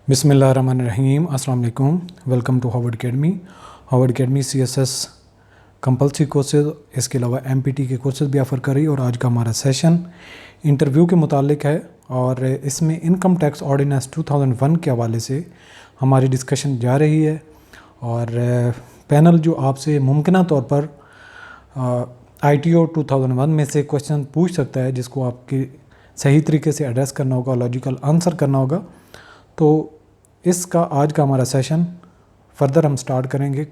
बिस्मिल्लाहिर्रहमानिर्रहीम, अस्सलाम वालेकुम। Welcome to Harvard Academy. Harvard Academy CSS compulsory courses, इसके अलावा MPT के कोर्सेज भी ऑफ़र कर रही है। और आज का हमारा सेशन इंटरव्यू के मुतालिक है और इसमें इनकम टैक्स ऑर्डिनेंस 2001 के हवाले से हमारी डिस्कशन जा रही है। और पैनल जो आपसे मुमकिन तौर पर ITO 2001 में से क्वेश्चन पूछ सकता है, जिसको आपके सही तरीके से एड्रेस करना होगा, लॉजिकल आंसर करना होगा। तो इसका आज का हमारा सेशन फर्दर हम स्टार्ट करेंगे।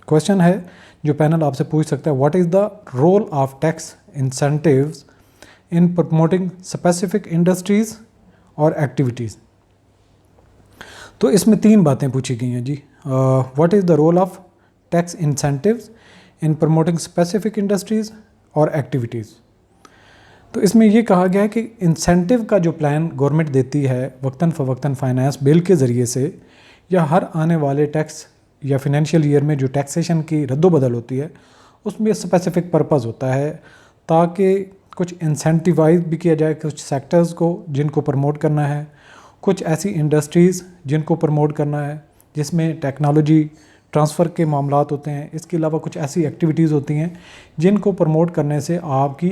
क्वेश्चन है जो पैनल आपसे पूछ सकता है, what is the role of tax incentives in promoting specific industries और एक्टिविटीज़। तो इसमें तीन बातें पूछी गई हैं जी। What is the role of tax incentives in promoting specific industries और एक्टिविटीज़। तो इसमें ये कहा गया है कि इंसेंटिव का जो प्लान गवर्नमेंट देती है वक्तन फ़वक्तन फाइनेंस बिल के ज़रिए से, या हर आने वाले टैक्स या फिनेंशियल ईयर में जो टैक्सेशन की रद्दोबदल होती है, उसमें स्पेसिफिक पर्पस होता है ताकि कुछ इंसेंटिवाइज भी किया जाए कुछ सेक्टर्स को जिनको प्रमोट करना है, कुछ ऐसी इंडस्ट्रीज़ जिनको प्रमोट करना है जिसमें टेक्नोलॉजी ट्रांसफ़र के मामलात होते हैं। इसके अलावा कुछ ऐसी एक्टिविटीज़ होती हैं जिनको प्रमोट करने से आपकी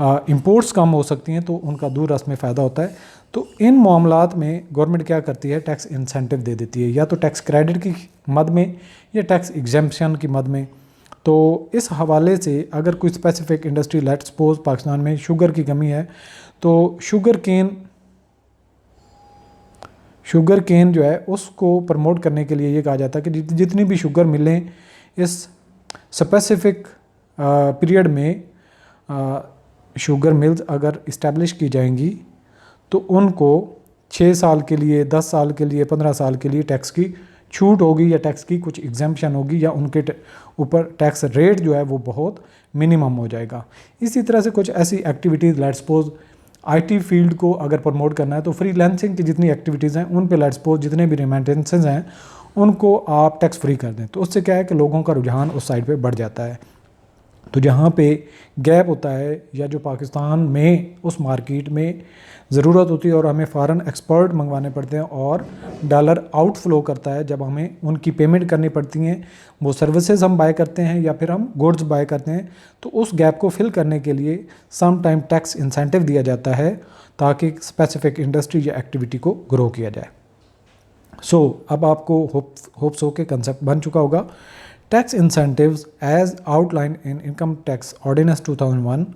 इंपोर्ट्स कम हो सकती हैं, तो उनका दूर रस में फ़ायदा होता है। तो इन मामलात में गवर्नमेंट क्या करती है, टैक्स इंसेंटिव दे देती है, या तो टैक्स क्रेडिट की मद में या टैक्स एग्जेम्पशन की मद में। तो इस हवाले से अगर कोई specific industry, let's suppose Pakistan में शुगर की कमी है, तो शुगर केन जो है उसको प्रमोट करने के लिए ये कहा जाता है कि जितनी भी शुगर मिलें इस स्पेसिफिक पीरियड में शुगर मिल्स अगर इस्टेब्लिश की जाएंगी तो उनको 6 साल के लिए, 10 साल के लिए, 15 साल के लिए टैक्स की छूट होगी या टैक्स की कुछ एग्जेम्पशन होगी, या उनके ऊपर टैक्स रेट जो है वो बहुत मिनिमम हो जाएगा। इसी तरह से कुछ ऐसी activities, let's suppose IT field को अगर प्रमोट करना है तो फ्रीलांसिंग की जितनी एक्टिविटीज़ हैं उन पे लेट्स सपोज जितने भी रिमेंटेंसेस हैं उनको आप टैक्स फ्री कर दें। तो उससे क्या है कि लोगों का रुझान उस साइड पे बढ़ जाता है। तो जहाँ पे गैप होता है या जो पाकिस्तान में उस मार्केट में ज़रूरत होती है और हमें फ़ॉरेन एक्सपर्ट मंगवाने पड़ते हैं और डॉलर आउटफ्लो करता है, जब हमें उनकी पेमेंट करनी पड़ती हैं, वो सर्विसेज हम बाय करते हैं या फिर हम गुड्स बाय करते हैं, तो उस गैप को फिल करने के लिए सम टाइम टैक्स इंसेंटिव दिया जाता है ताकि स्पेसिफिक इंडस्ट्री या एक्टिविटी को ग्रो किया जाए। अब आपको होप्स हो के कंसेप्ट बन चुका होगा। Tax incentives, as outlined in Income Tax Ordinance 2001,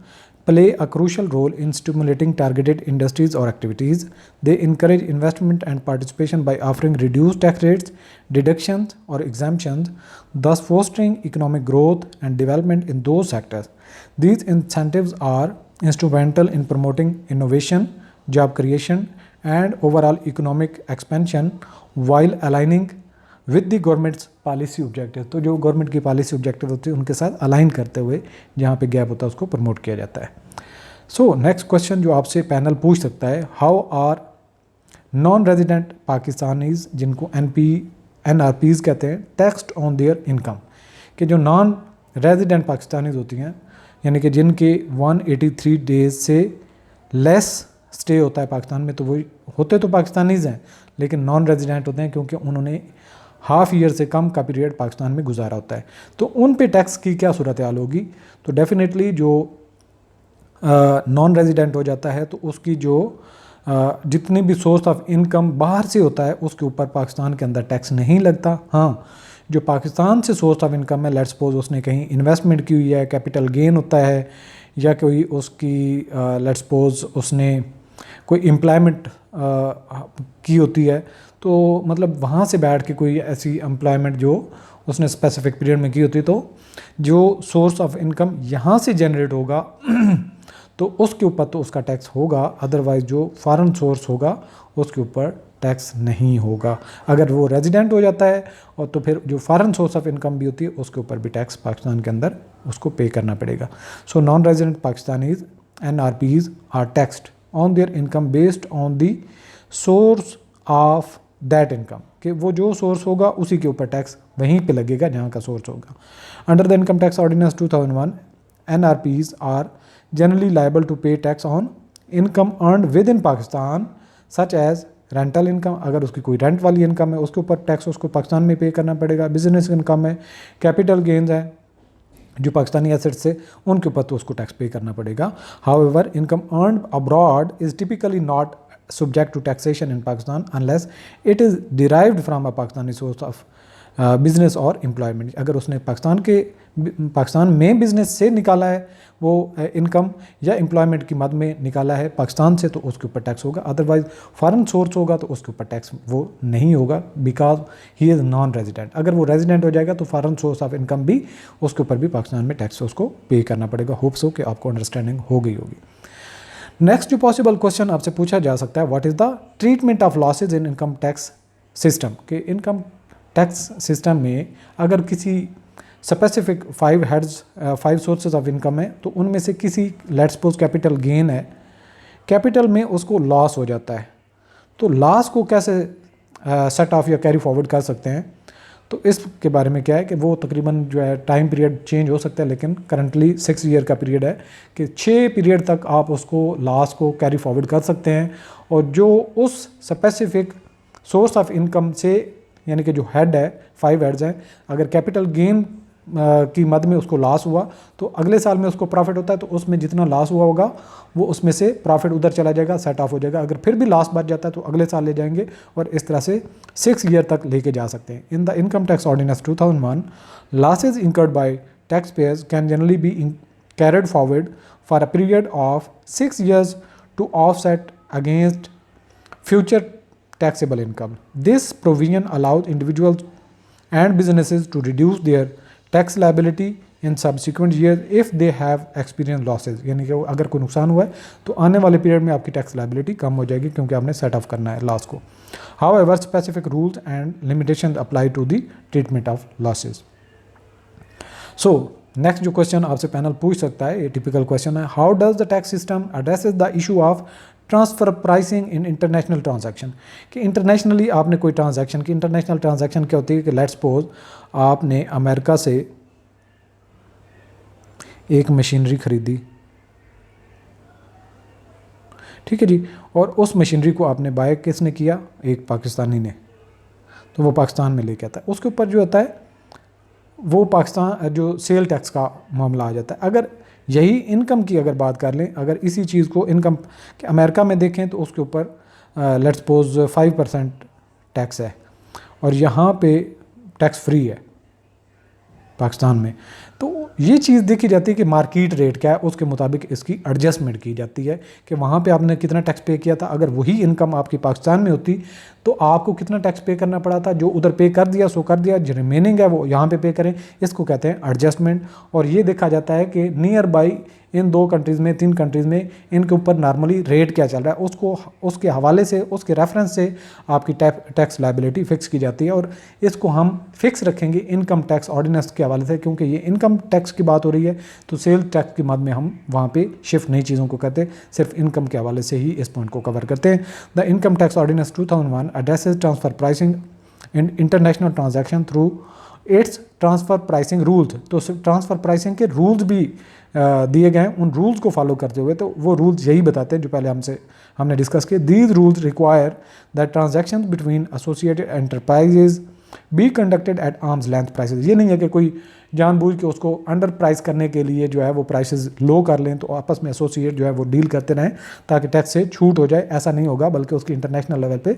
play a crucial role in stimulating targeted industries or activities. They encourage investment and participation by offering reduced tax rates, deductions, or exemptions, thus fostering economic growth and development in those sectors. These incentives are instrumental in promoting innovation, job creation, and overall economic expansion while aligning with the governments policy objective. तो जो government की policy objective होती है उनके साथ align करते हुए जहाँ पे गैप होता है उसको प्रमोट किया जाता है। नेक्स्ट क्वेश्चन जो आपसे पैनल पूछ सकता है, how are non resident Pakistanis, जिनको NRPs कहते हैं, टैक्स्ड ऑन देयर इनकम। कि जो नॉन रेजिडेंट पाकिस्तानीज होती हैं, यानी कि जिनके 183 डेज से लेस स्टे होता है पाकिस्तान में, तो वो होते तो पाकिस्तानीज हैं लेकिन नॉन रेजिडेंट होते हैं क्योंकि उन्होंने हाफ ईयर से कम का पीरियड पाकिस्तान में गुजारा होता है। तो उन पे टैक्स की क्या सूरत हाल होगी? तो डेफिनेटली जो नॉन रेजिडेंट हो जाता है तो उसकी जो जितनी भी सोर्स ऑफ इनकम बाहर से होता है उसके ऊपर पाकिस्तान के अंदर टैक्स नहीं लगता। हाँ, जो पाकिस्तान से सोर्स ऑफ इनकम है, लेट्स सपोज उसने कहीं इन्वेस्टमेंट की हुई है, कैपिटल गेन होता है, या कोई उसकी लेट्स सपोज उसने कोई एम्प्लॉयमेंट की होती है, तो मतलब वहाँ से बैठ के कोई ऐसी एम्प्लॉयमेंट जो उसने स्पेसिफिक पीरियड में की होती, तो जो सोर्स ऑफ इनकम यहाँ से जनरेट होगा तो उसके ऊपर तो उसका टैक्स होगा। अदरवाइज़ जो फॉरेन सोर्स होगा उसके ऊपर टैक्स नहीं होगा। अगर वो रेजिडेंट हो जाता है और तो फिर जो फॉरेन सोर्स ऑफ इनकम भी होती है उसके ऊपर भी टैक्स पाकिस्तान के अंदर उसको पे करना पड़ेगा। Non resident Pakistanis NRPs are taxed on their income based on the source of that income, कि वो जो सोर्स होगा उसी के ऊपर टैक्स वहीं पे लगेगा जहाँ का सोर्स होगा। Under the income tax ordinance 2001, NRPs are generally liable to pay tax on income earned within Pakistan such as rental income, अगर उसकी कोई रेंट वाली इनकम है उसके ऊपर टैक्स उसको पाकिस्तान में पे करना पड़ेगा। बिजनेस इनकम है, कैपिटल गेन्स है जो पाकिस्तानी एसेट्स से, उनके ऊपर तो उसको टैक्स पे करना पड़ेगा। However income earned abroad is typically not subject to taxation in Pakistan unless it is derived from a Pakistani source of business और एम्प्लॉयमेंट। अगर उसने पाकिस्तान में बिज़नेस से निकाला है वो इनकम या एम्प्लॉयमेंट की मद में निकाला है पाकिस्तान से, तो उसके ऊपर टैक्स होगा। अदरवाइज फॉरेन सोर्स होगा तो उसके ऊपर टैक्स वो नहीं होगा, because he is non resident. अगर वो रेजिडेंट हो जाएगा तो फॉरेन सोर्स ऑफ इनकम भी उसके ऊपर भी पाकिस्तान में टैक्स उसको पे करना पड़ेगा। होप सो कि आपको अंडरस्टैंडिंग हो गई होगी। नेक्स्ट जो पॉसिबल क्वेश्चन आपसे पूछा जा सकता है, what is the treatment of losses in income tax system, कि इनकम टैक्स सिस्टम में अगर किसी स्पेसिफिक 5 सोर्सेज ऑफ इनकम है तो उनमें से किसी, लेट्स सपोज कैपिटल गेन है, कैपिटल में उसको लॉस हो जाता है, तो लॉस को कैसे सेट ऑफ या कैरी फॉरवर्ड कर सकते हैं। तो इसके बारे में क्या है कि वो तकरीबन जो है टाइम पीरियड चेंज हो सकता है, लेकिन करंटली 6 ईयर का पीरियड है कि 6 पीरियड तक आप उसको लॉस को कैरी फॉरवर्ड कर सकते हैं। और जो उस स्पेसिफिक सोर्स ऑफ इनकम से, यानी कि जो हेड है, 5 हेड्स हैं, अगर कैपिटल गेन की मद में उसको लॉस हुआ तो अगले साल में उसको प्रॉफिट होता है, तो उसमें जितना लॉस हुआ होगा वो उसमें से प्रॉफिट उधर चला जाएगा, सेट ऑफ हो जाएगा। अगर फिर भी लॉस बच जाता है तो अगले साल ले जाएंगे और इस तरह से 6 ईयर तक लेके जा सकते हैं। In the income tax ordinance 2001, losses incurred by tax payers can generally be carried forward for a period of 6 years to offset against future taxable income. This provision allows individuals and businesses to reduce their tax liability in subsequent years if they have experienced losses. यानी कि अगर कोई नुकसान हुआ है तो आने वाले पीरियड में आपकी टैक्स लाइबिलिटी कम हो जाएगी क्योंकि आपने सेट ऑफ करना है लॉस को। However, specific rules and limitations apply to the treatment of losses. So, next जो क्वेश्चन आपसे पैनल पूछ सकता है, ये टिपिकल क्वेश्चन है, how does the tax system addresses the issue of transfer pricing in international transaction, कि internationally आपने कोई ट्रांजैक्शन की, इंटरनेशनल ट्रांजैक्शन क्या होती है कि लेट्स सपोज आपने अमेरिका से एक मशीनरी खरीदी, ठीक है जी, और उस मशीनरी को आपने बाय किसने किया, एक पाकिस्तानी ने, तो वो पाकिस्तान में लेके आता है, उसके ऊपर जो होता है वो पाकिस्तान जो सेल टैक्स का मामला आ जाता है। अगर यही इनकम की अगर बात कर लें, अगर इसी चीज़ को इनकम के अमेरिका में देखें तो उसके ऊपर लेट्स सपोज 5% टैक्स है और यहाँ पे टैक्स फ्री है पाकिस्तान में, तो ये चीज़ देखी जाती है कि मार्केट रेट क्या है, उसके मुताबिक इसकी एडजस्टमेंट की जाती है कि वहाँ पे आपने कितना टैक्स पे किया था। अगर वही इनकम आपकी पाकिस्तान में होती तो आपको कितना टैक्स पे करना पड़ा था, जो उधर पे कर दिया सो कर दिया, जो रिमेनिंग है वो यहाँ पे करें, इसको कहते हैं एडजस्टमेंट। और ये देखा जाता है कि नियर बाई इन 2 कंट्रीज़ में, 3 कंट्रीज़ में इनके ऊपर नॉर्मली रेट क्या चल रहा है, उसको उसके हवाले से, उसके रेफरेंस से आपकी टैक्स लाइबिलिटी फ़िक्स की जाती है। और इसको हम फिक्स रखेंगे इनकम टैक्स ऑर्डिनेंस के हवाले से, क्योंकि ये इनकम टैक्स की बात हो रही है तो सेल टैक्स की मद में हम वहाँ पे शिफ्ट नई चीज़ों को करते, सिर्फ इनकम के हवाले से ही इस पॉइंट को कवर करते हैं। The income tax ordinance 2001 addresses transfer pricing in international transaction through its transfer pricing rules. तो ट्रांसफ़र प्राइसिंग के रूल्स भी दिए गए हैं, उन रूल्स को फॉलो करते हुए, तो वो रूल्स यही बताते हैं जो पहले हमने डिस्कस किए। These rules require that transaction between associated enterprises be conducted at arms length prices. ये नहीं है कि कोई जानबूझ के उसको अंडर प्राइस करने के लिए जो है वो प्राइसेस लो कर लें तो आपस में एसोसिएट जो है वो डील करते रहें ताकि टैक्स से छूट हो जाए, ऐसा नहीं होगा, बल्कि उसकी इंटरनेशनल लेवल पे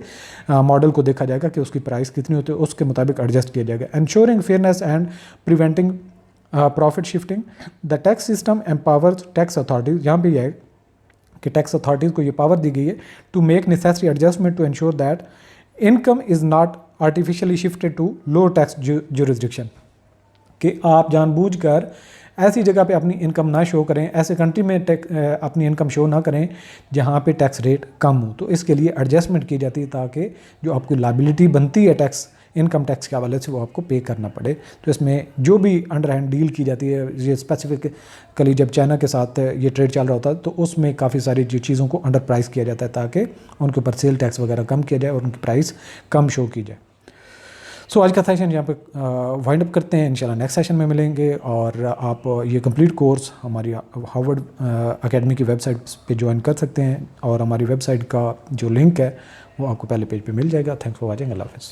मॉडल को देखा जाएगा कि उसकी प्राइस कितनी होती है, उसके मुताबिक एडजस्ट किया जाएगा। Ensuring fairness and preventing profit shifting, the tax system empowers tax authorities. यहाँ पे यह है कि टैक्स अथॉरिटीज़ को ये पावर दी गई है to make necessary adjustment to ensure that income is not artificially shifted to low tax jurisdiction, कि आप जानबूझकर ऐसी जगह पे अपनी इनकम ना शो करें, ऐसे कंट्री में अपनी इनकम शो ना करें जहाँ पे टैक्स रेट कम हो। तो इसके लिए एडजस्टमेंट की जाती है ताकि जो आपकी लायबिलिटी बनती है टैक्स, इनकम टैक्स के हवाले से, वो आपको पे करना पड़े। तो इसमें जो भी अंडर हैंड डील की जाती है, ये स्पेसिफिकली जब चाइना के साथ ये ट्रेड चल रहा होता है तो उसमें काफ़ी सारी चीज़ों को अंडर प्राइस किया जाता है ताकि उनके ऊपर सेल टैक्स वगैरह कम किया जाए और उनकी प्राइस कम शो की जाए। सो आज का सेशन यहाँ पे वाइंड अप करते हैं, इंशाल्लाह नेक्स्ट सेशन में मिलेंगे। और आप ये कंप्लीट कोर्स हमारी हार्वर्ड एकेडमी की वेबसाइट पे ज्वाइन कर सकते हैं, और हमारी वेबसाइट का जो लिंक है वो आपको पहले पेज पे मिल जाएगा। Thanks for watching. अल्लाह हाफ़िज़।